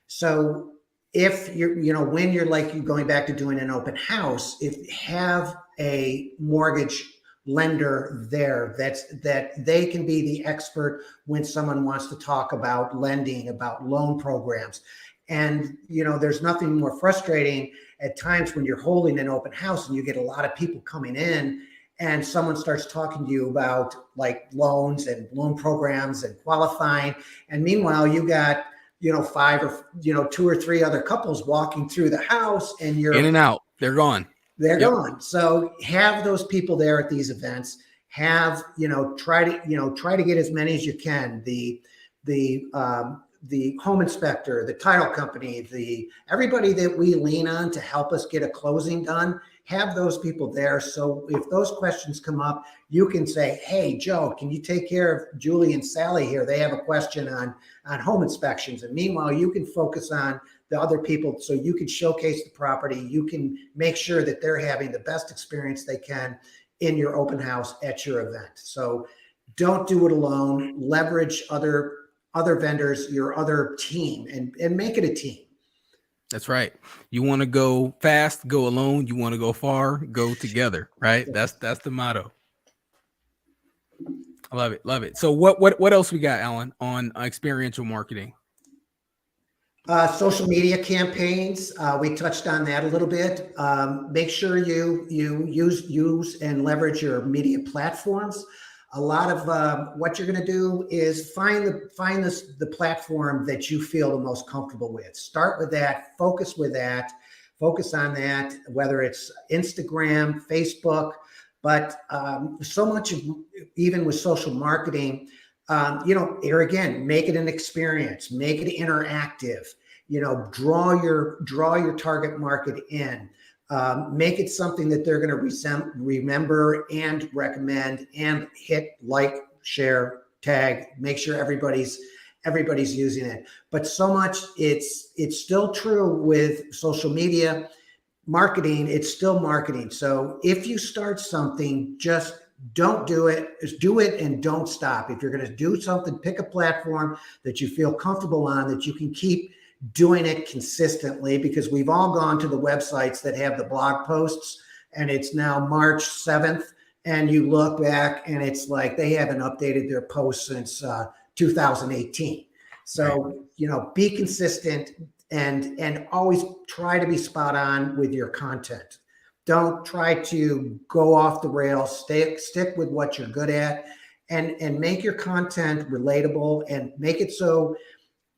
So if you're, when you're going back to doing an open house, have a mortgage lender there that they can be the expert when someone wants to talk about lending, about loan programs. And there's nothing more frustrating at times when you're holding an open house and you get a lot of people coming in and someone starts talking to you about like loans and loan programs and qualifying, and meanwhile you got 5 or 2 or 3 other couples walking through the house, and you're in and out, they're gone. They're gone. So have those people there at these events. Try to get as many as you can. The home inspector, the title company, everybody that we lean on to help us get a closing done. Have those people there. So if those questions come up, you can say, hey, Joe, can you take care of Julie and Sally here? They have a question on home inspections. And meanwhile, you can focus on the other people, so you can showcase the property. You can make sure that they're having the best experience they can in your open house at your event. So don't do it alone. Leverage other vendors, your other team, and make it a team. That's right. You want to go fast, go alone. You want to go far, go together, right? That's the motto. I love it. Love it. So what else we got, Alan, on experiential marketing? Social media campaigns. We touched on that a little bit. Make sure you use and leverage your media platforms. A lot of what you're going to do is find the platform that you feel the most comfortable with. Start with that. Focus on that. Whether it's Instagram, Facebook, but so much of, even with social marketing. Here again, make it an experience, make it interactive, draw your target market in, make it something that they're going to remember and recommend, and hit like, share, tag, make sure everybody's using it. But so much, it's still true with social media marketing. It's still marketing. So if you start something, just don't do it. Just do it and don't stop. If you're going to do something, pick a platform that you feel comfortable on, that you can keep doing it consistently, because we've all gone to the websites that have the blog posts, and it's now March 7th, and you look back and it's like they haven't updated their posts since 2018. So, be consistent and always try to be spot on with your content. Don't try to go off the rails. Stick with what you're good at, and make your content relatable, and make it so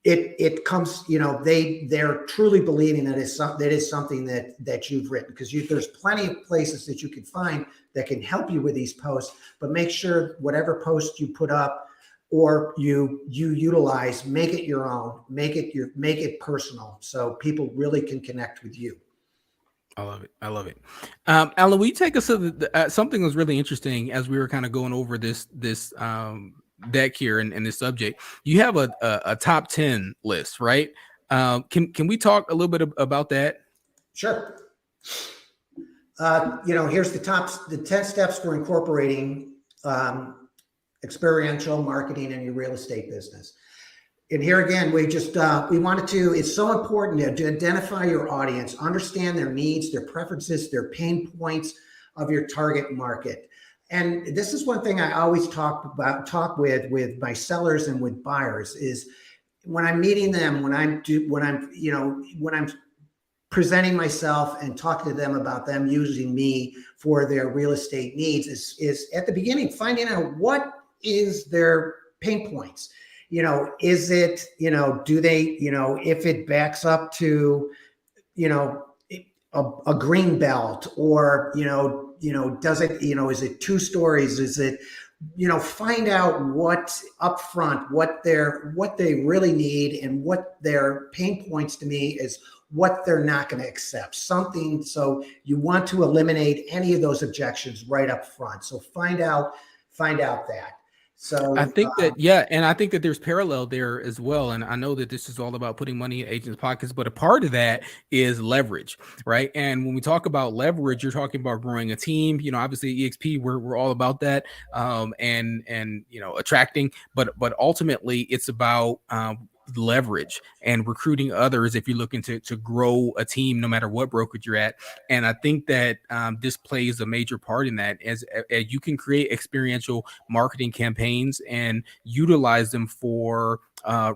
it comes, they're truly believing that is something that you've written, because there's plenty of places that you can find that can help you with these posts. But make sure whatever post you put up or you utilize, make it your own, make it personal, so people really can connect with you. I love it. I love it. Alan, will you take us to something that was really interesting as we were kind of going over this deck here and this subject. You have a top 10 list, right? Can we talk a little bit about that? Sure. Here's the 10 steps for incorporating experiential marketing in your real estate business. And here again, it's so important to identify your audience, understand their needs, their preferences, their pain points of your target market. And this is one thing I always talk with my sellers and with buyers is when I'm meeting them, when I'm presenting myself and talking to them about them using me for their real estate needs is at the beginning, finding out what is their pain points. Is it, do they, if it backs up to, a green belt, or, does it, is it 2 stories? Is it, find out what upfront, what they really need, and what their pain points to me is, what they're not going to accept, something. So you want to eliminate any of those objections right up front. So find out that. So I think that, yeah, and I think that there's parallel there as well. And I know that this is all about putting money in agents' pockets, but a part of that is leverage, right? And when we talk about leverage, you're talking about growing a team. Obviously at EXP, we're all about that, and attracting, but ultimately it's about leverage and recruiting others if you're looking to grow a team, no matter what brokerage you're at. And I think that this plays a major part in that, as you can create experiential marketing campaigns and utilize them for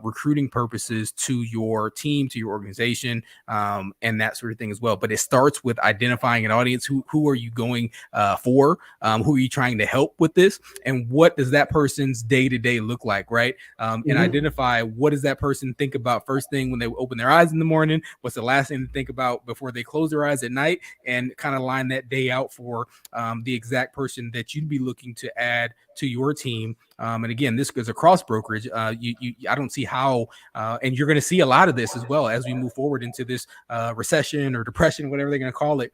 recruiting purposes to your team, to your organization, and that sort of thing as well. But it starts with identifying an audience. Who are you going for? Who are you trying to help with this? And what does that person's day-to-day look like, right? And identify, what does that person think about first thing when they open their eyes in the morning? What's the last thing to think about before they close their eyes at night? And kind of line that day out for the exact person that you'd be looking to add to your team. And again, this goes across brokerage. I don't see how, and you're going to see a lot of this as well as we move forward into this recession or depression, whatever they're going to call it.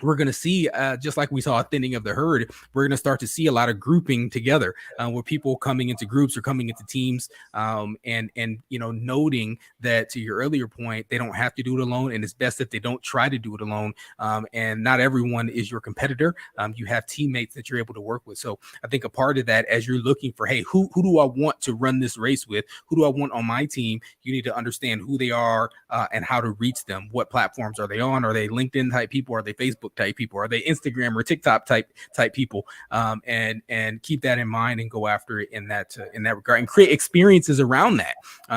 We're going to see, just like we saw a thinning of the herd, we're going to start to see a lot of grouping together, where people coming into groups or coming into teams, and noting that, to your earlier point, they don't have to do it alone, and it's best if they don't try to do it alone. And not everyone is your competitor. You have teammates that you're able to work with. So I think a part of that, as you're looking for, hey, who do I want to run this race with? Who do I want on my team? You need to understand who they are and how to reach them. What platforms are they on? Are they LinkedIn type people? Are they Facebook type people? Are they Instagram or TikTok type people? And keep that in mind and go after it in that regard, and create experiences around that.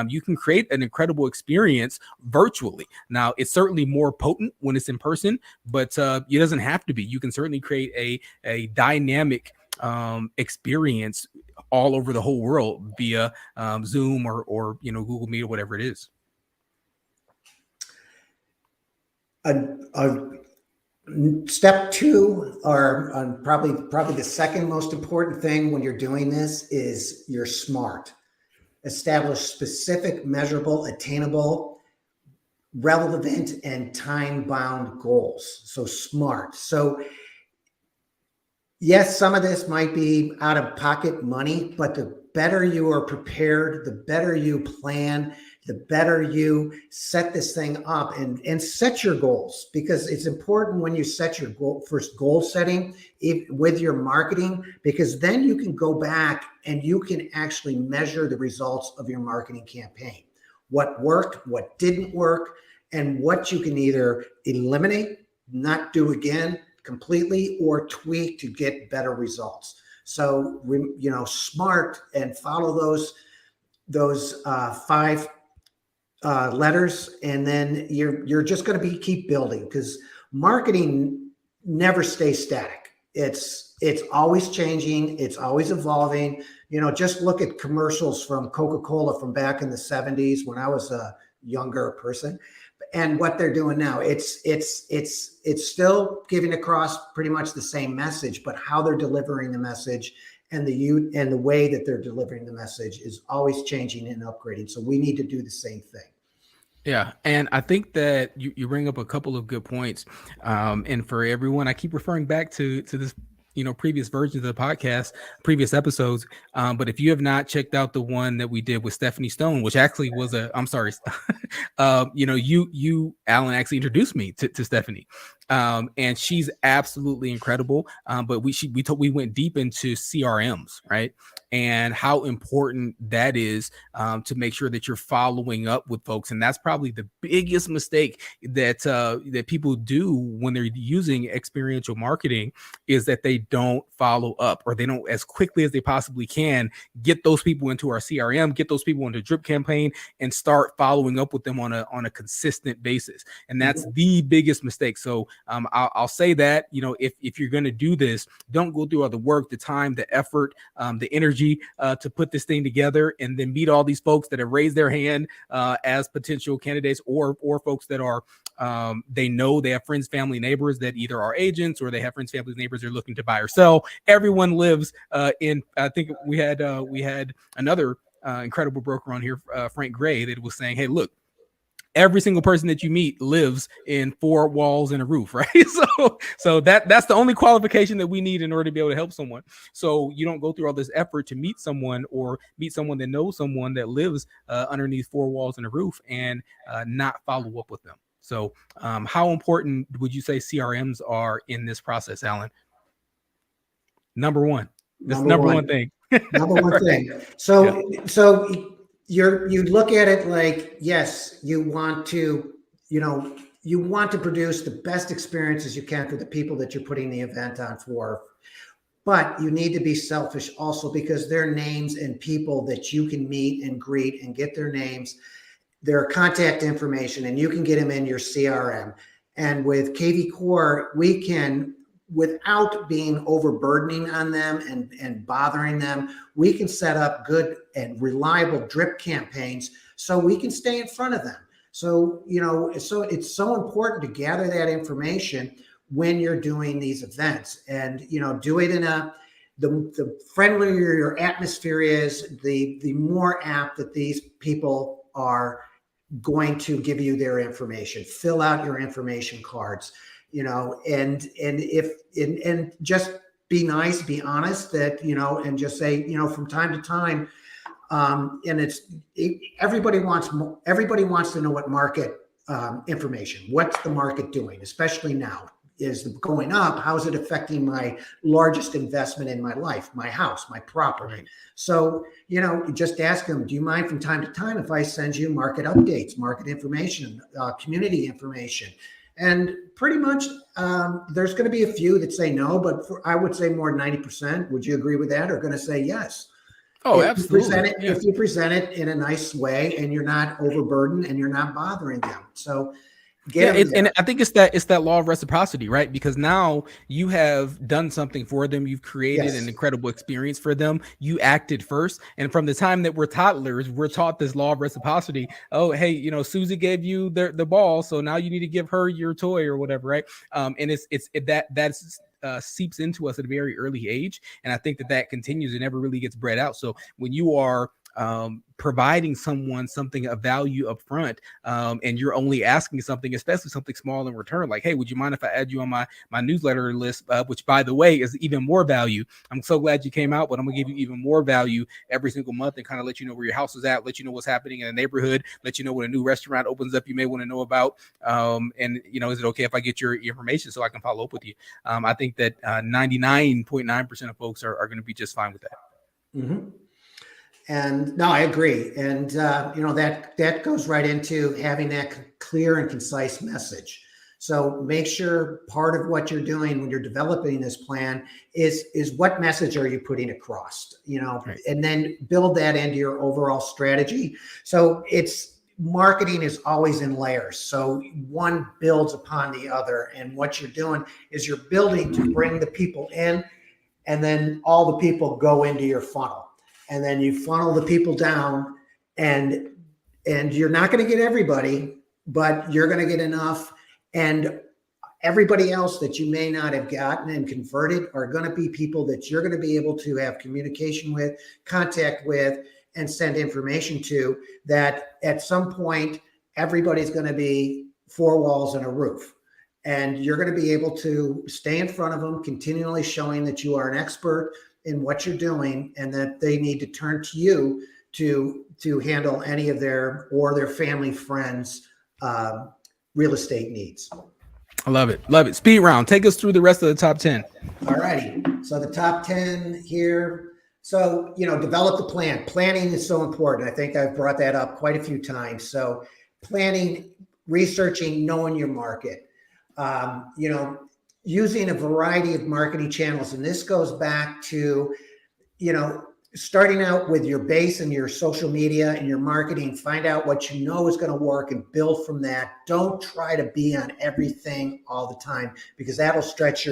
You can create an incredible experience virtually. Now, it's certainly more potent when it's in person, but it doesn't have to be. You can certainly create a dynamic experience all over the whole world via Zoom or Google Meet or whatever it is. Step 2, or probably the second most important thing when you're doing this, is you're smart. Establish specific, measurable, attainable, relevant, and time-bound goals. So smart. So yes, some of this might be out-of-pocket money, but the better you are prepared, the better you plan, the better you set this thing up and set your goals, because it's important when you set your first goal setting with your marketing, because then you can go back and you can actually measure the results of your marketing campaign. What worked, what didn't work, and what you can either eliminate, not do again completely, or tweak to get better results. So, smart, and follow those 5 letters, and then you're just going to keep building, because marketing never stays static. It's always changing. It's always evolving. Just look at commercials from Coca-Cola from back in the 70s when I was a younger person, and what they're doing now. It's still giving across pretty much the same message, but how they're delivering the message and the way that they're delivering the message is always changing and upgrading. So we need to do the same thing. Yeah, and I think that you bring up a couple of good points. And for everyone, I keep referring back to this, previous versions of the podcast, previous episodes. But if you have not checked out the one that we did with Stephanie Stone, which actually was I'm sorry, Alan actually introduced me to Stephanie. And she's absolutely incredible. But we went deep into CRMs, right? And how important that is to make sure that you're following up with folks. And that's probably the biggest mistake that people do when they're using experiential marketing, is that they don't follow up, or they don't, as quickly as they possibly can, get those people into our CRM, get those people into drip campaign, and start following up with them on a consistent basis. And that's the biggest mistake. So I'll say that, if you're going to do this, don't go through all the work, the time, the effort, the energy to put this thing together, and then meet all these folks that have raised their hand as potential candidates, or folks that are they know they have friends, family, neighbors that either are agents, or they have friends, family, neighbors they're looking to buy or sell. Everyone lives in. I think we had another incredible broker on here, Frank Gray, that was saying, "Hey, look, every single person that you meet lives in 4 walls and a roof," right? So that's the only qualification that we need in order to be able to help someone. So you don't go through all this effort to meet someone, or meet someone that knows someone that lives underneath 4 walls and a roof, and not follow up with them. So how important would you say CRMs are in this process, Alan? Number one. This number one thing. Number one thing. So you look at it like, yes, you want to produce the best experiences you can for the people that you're putting the event on for. But you need to be selfish also, because they're names and people that you can meet and greet and get their names, their contact information, and you can get them in your CRM. And with KV Core, we can, without being overburdening on them and bothering them, we can set up good and reliable drip campaigns so we can stay in front of them. So, so it's so important to gather that information when you're doing these events, and, do it in the friendlier your atmosphere is, the more apt that these people are going to give you their information. Fill out your information cards, and just be nice, be honest, that, and just say, from time to time, and everybody wants to know what market information, what's the market doing, especially now. Is going up? How is it affecting my largest investment in my life, my house, my property? Right. So, just ask them, do you mind from time to time if I send you market updates, market information, community information? And pretty much there's going to be a few that say no, but I would say more than 90%, would you agree with that, are going to say yes. Oh, absolutely. If you present it in a nice way, and you're not overburdened, and you're not bothering them. So and I think it's that law of reciprocity, right? Because now you have done something for them. You've created an incredible experience for them. You acted first. And from the time that we're toddlers, we're taught this law of reciprocity. Oh, hey, Susie gave you the ball, so now you need to give her your toy or whatever, right? And that's seeps into us at a very early age. And I think that continues and never really gets bred out. So when you are providing someone something of value up front, and you're only asking something, especially something small in return, like, hey, would you mind if I add you on my newsletter list, which, by the way, is even more value. I'm so glad you came out, but I'm gonna give you even more value every single month, and kind of let you know where your house is at, let you know what's happening in the neighborhood, let you know when a new restaurant opens up you may want to know about, and is it okay if I get your information so I can follow up with you? I think that 99.9% of folks are going to be just fine with that. Mm-hmm. And no, I agree. And, that goes right into having that clear and concise message. So make sure part of what you're doing when you're developing this plan is what message are you putting across, right. And then build that into your overall strategy. So marketing is always in layers. So one builds upon the other. And what you're doing is you're building to bring the people in, and then all the people go into your funnel. And then you funnel the people down, and you're not going to get everybody, but you're going to get enough. And everybody else that you may not have gotten and converted are going to be people that you're going to be able to have communication with, contact with, and send information to, that at some point, everybody's going to be four walls and a roof. And you're going to be able to stay in front of them, continually showing that you are an expert in what you're doing, and that they need to turn to you to handle any of their or their family friends' real estate needs. I love it. Love it. Speed round. Take us through the rest of the top 10. All righty. So the top 10 here. So, develop the plan. Planning is so important. I think I've brought that up quite a few times. So planning, researching, knowing your market, using a variety of marketing channels. And this goes back to, starting out with your base and your social media and your marketing. Find out what you know is going to work and build from that. Don't try to be on everything all the time, because that'll stretch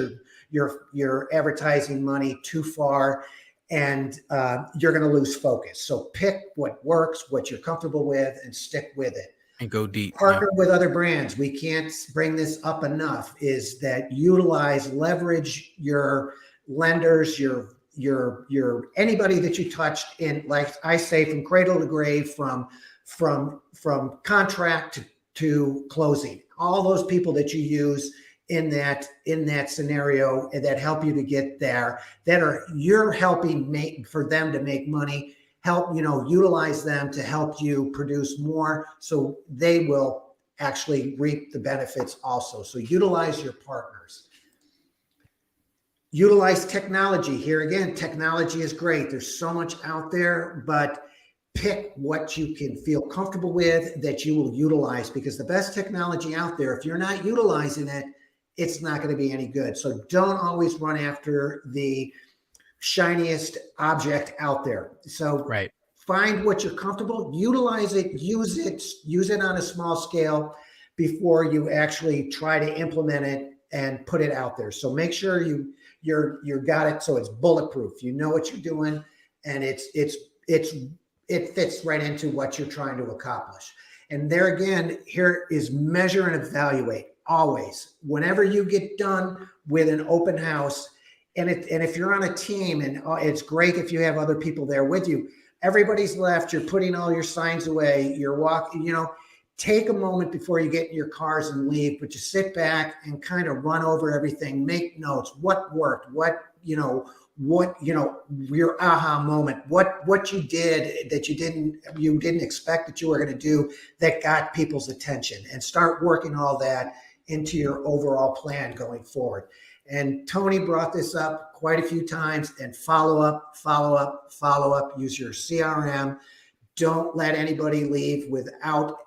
your advertising money too far, and you're going to lose focus. So pick what works, what you're comfortable with, and stick with it. And go deep. Partner with other brands. We can't bring this up enough, is that leverage your lenders, your anybody that you touched in, like I say, from cradle to grave, from contract to closing, all those people that you use in that scenario that help you to get there, you're helping for them to make money. Help, utilize them to help you produce more, so they will actually reap the benefits also. So utilize your partners. Utilize technology. Here again, technology is great. There's so much out there, but pick what you can feel comfortable with that you will utilize, because the best technology out there, if you're not utilizing it, it's not going to be any good. So don't always run after the shiniest object out there. So find what you're comfortable, utilize it, use it on a small scale before you actually try to implement it and put it out there. So make sure you got it so it's bulletproof. You know what you're doing, and it fits right into what you're trying to accomplish. And there again, here is measure and evaluate. Always, whenever you get done with an open house, and if you're on a team, and it's great if you have other people there with you, everybody's left, you're putting all your signs away, you're walking, take a moment before you get in your cars and leave, but you sit back and kind of run over everything, make notes, what worked, what your aha moment, what you did that you didn't expect that you were going to do that got people's attention, and start working all that into your overall plan going forward. And Tony brought this up quite a few times, and follow up, use your CRM. Don't let anybody leave without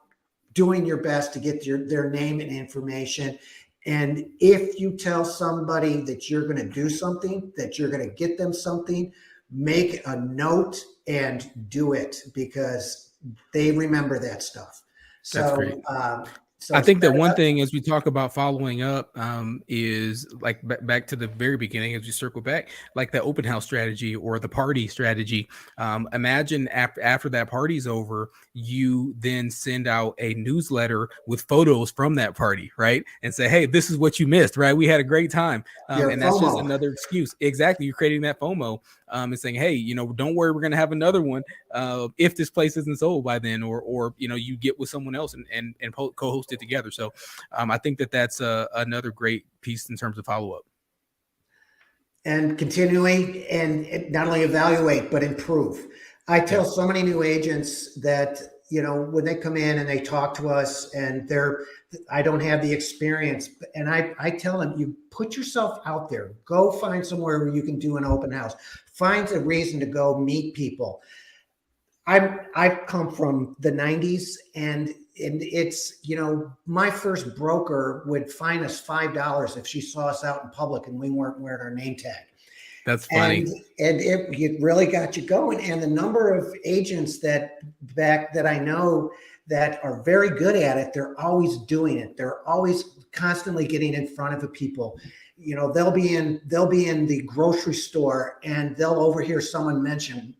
doing your best to get their name and information. And if you tell somebody that you're going to do something, that you're going to get them something, make a note and do it, because they remember that stuff. That's great. So I think that one thing as we talk about following up is like back to the very beginning, as you circle back, like the open house strategy or the party strategy. Imagine after that party's over, you then send out a newsletter with photos from that party, right? And say, hey, this is what you missed, right? We had a great time. And that's just another excuse. Exactly. You're creating that FOMO and saying, hey, don't worry, we're going to have another one if this place isn't sold by then, or you get with someone else and co-host it together. So I think that's another great piece in terms of follow-up. And continually, and not only evaluate, but improve. I tell so many new agents that, when they come in and they talk to us and I don't have the experience, and I tell them, you put yourself out there, go find somewhere where you can do an open house, find a reason to go meet people. I've come from the 90s, and it's, my first broker would fine us $5 if she saw us out in public and we weren't wearing our name tag. That's funny. And it really got you going. And the number of agents that I know that are very good at it, they're always doing it. They're always constantly getting in front of the people. They'll be in the grocery store and they'll overhear someone mention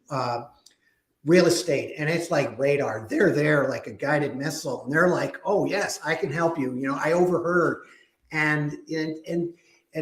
real estate, and it's like radar. They're there like a guided missile, and they're like, oh yes, I can help you. I overheard. And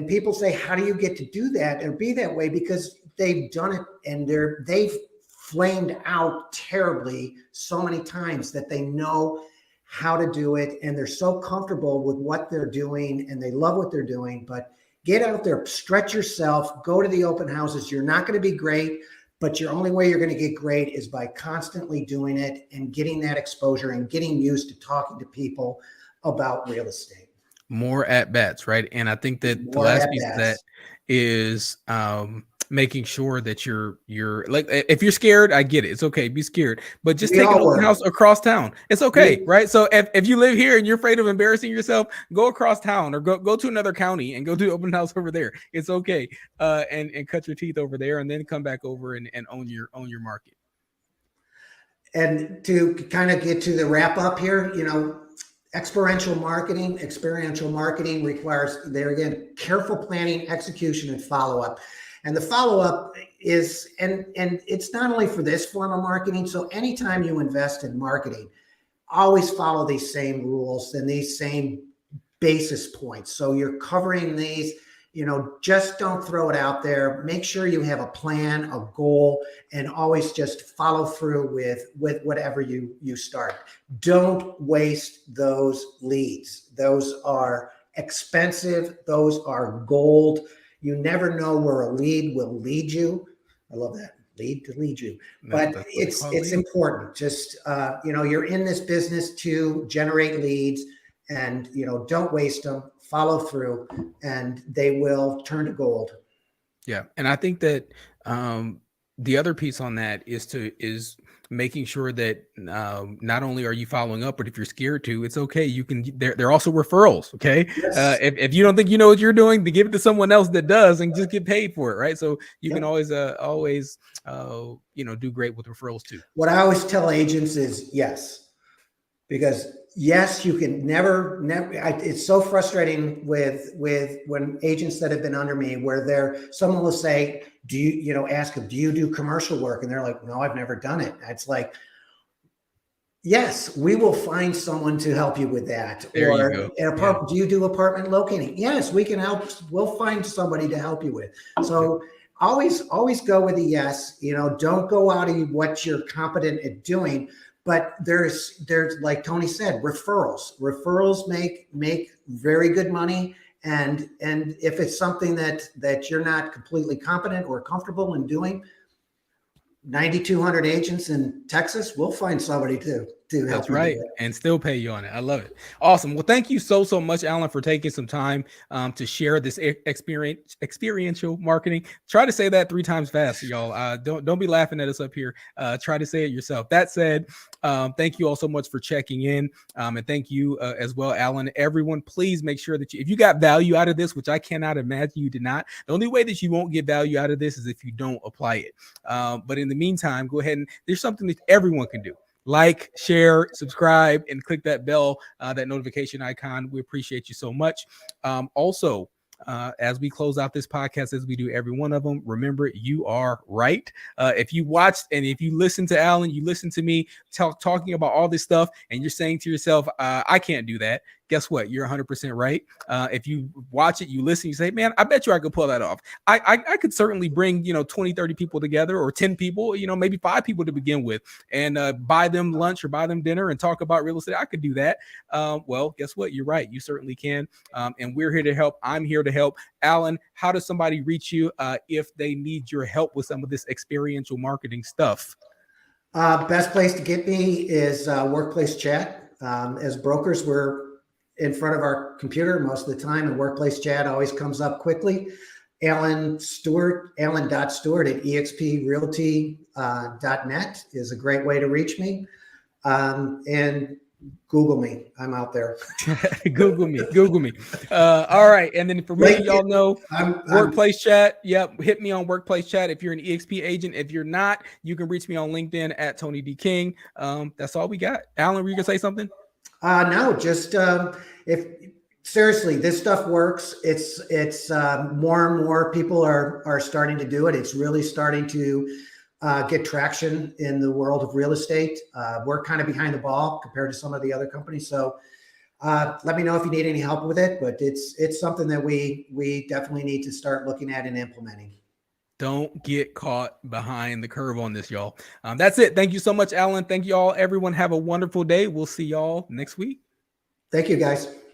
people say, how do you get to do that or be that way? Because they've done it, and they've flamed out terribly so many times that they know how to do it, and they're so comfortable with what they're doing, and they love what they're doing. But get out there, stretch yourself, go to the open houses. You're not going to be great, but your only way you're going to get great is by constantly doing it and getting that exposure and getting used to talking to people about real estate. More at bats, right? And I think that the last piece of that is making sure that you're like, if you're scared, I get it. It's okay. Be scared, but just take an open house across town. It's okay. Right. So if you live here and you're afraid of embarrassing yourself, go across town or go to another county and go to the open house over there. It's okay. And cut your teeth over there and then come back over and own your market. And to kind of get to the wrap up here, experiential marketing requires, there again, careful planning, execution, and follow-up. And the follow-up is, and it's not only for this form of marketing. So anytime you invest in marketing, always follow these same rules and these same basis points. So you're covering these, just don't throw it out there. Make sure you have a plan, a goal, and always just follow through with whatever you start. Don't waste those leads. Those are expensive. Those are gold. You never know where a lead will lead you. I love that. Lead to lead you. But it's important. Just, you're in this business to generate leads, and, don't waste them. Follow through, and they will turn to gold. Yeah. And I think that the other piece on that is making sure that not only are you following up, but if you're scared to, it's okay. You can, they're also referrals. Okay. Yes. If you don't think you know what you're doing, to give it to someone else that does and just get paid for it. Right. So you can always do great with referrals too. What I always tell agents is yes, because yes, you can never. It's so frustrating with when agents that have been under me, where someone will say, do you, ask them, do you do commercial work? And they're like, no, I've never done it. It's like, yes, we will find someone to help you with that. There or you go. Do you do apartment locating? Yes, we can help. We'll find somebody to help you with. So always go with a yes. Don't go out of what you're competent at doing. But there's like Tony said, referrals make very good money. And if it's something that you're not completely competent or comfortable in doing, 9,200 agents in Texas, we'll find somebody to help. That's right. And still pay you on it. I love it. Awesome. Well, thank you so much, Alan, for taking some time to share this experiential marketing. Try to say that 3 times fast, y'all. Don't be laughing at us up here. Try to say it yourself. That said, thank you all so much for checking in. And thank you as well, Alan. Everyone, please make sure that if you got value out of this, which I cannot imagine you did not, the only way that you won't get value out of this is if you don't apply it. But in the meantime, go ahead and there's something that everyone can do. Like, share, subscribe, and click that bell, that notification icon. We appreciate you so much. Also, as we close out this podcast, as we do every one of them, remember, you are right. If you watched and if you listen to Alan, you listen to me talking about all this stuff, and you're saying to yourself, I can't do that. Guess what? You're 100% right. If you watch it, you listen, you say, man, I bet you I could pull that off. I could certainly bring, 20, 30 people together, or 10 people, maybe 5 people to begin with, and buy them lunch or buy them dinner and talk about real estate. I could do that. Well, guess what? You're right. You certainly can. And we're here to help. I'm here to help. Alan, how does somebody reach you if they need your help with some of this experiential marketing stuff? Best place to get me is Workplace Chat. As brokers, we're in front of our computer most of the time, and Workplace Chat always comes up quickly. Alan.Stewart at exprealty.net is a great way to reach me. And Google me. I'm out there. Google me. All right. And then for me, y'all know Workplace Chat. Yep. Hit me on Workplace Chat if you're an EXP agent. If you're not, you can reach me on LinkedIn at Tony D. King. That's all we got. Alan, were you gonna say something? No, just if seriously, this stuff works. It's more and more people are starting to do it. It's really starting to get traction in the world of real estate. We're kind of behind the ball compared to some of the other companies. So Let me know if you need any help with it, but it's something that we definitely need to start looking at and implementing. Don't get caught behind the curve on this, y'all. That's it. Thank you so much, Alan. Thank you all. Everyone have a wonderful day. We'll see y'all next week. Thank you, guys.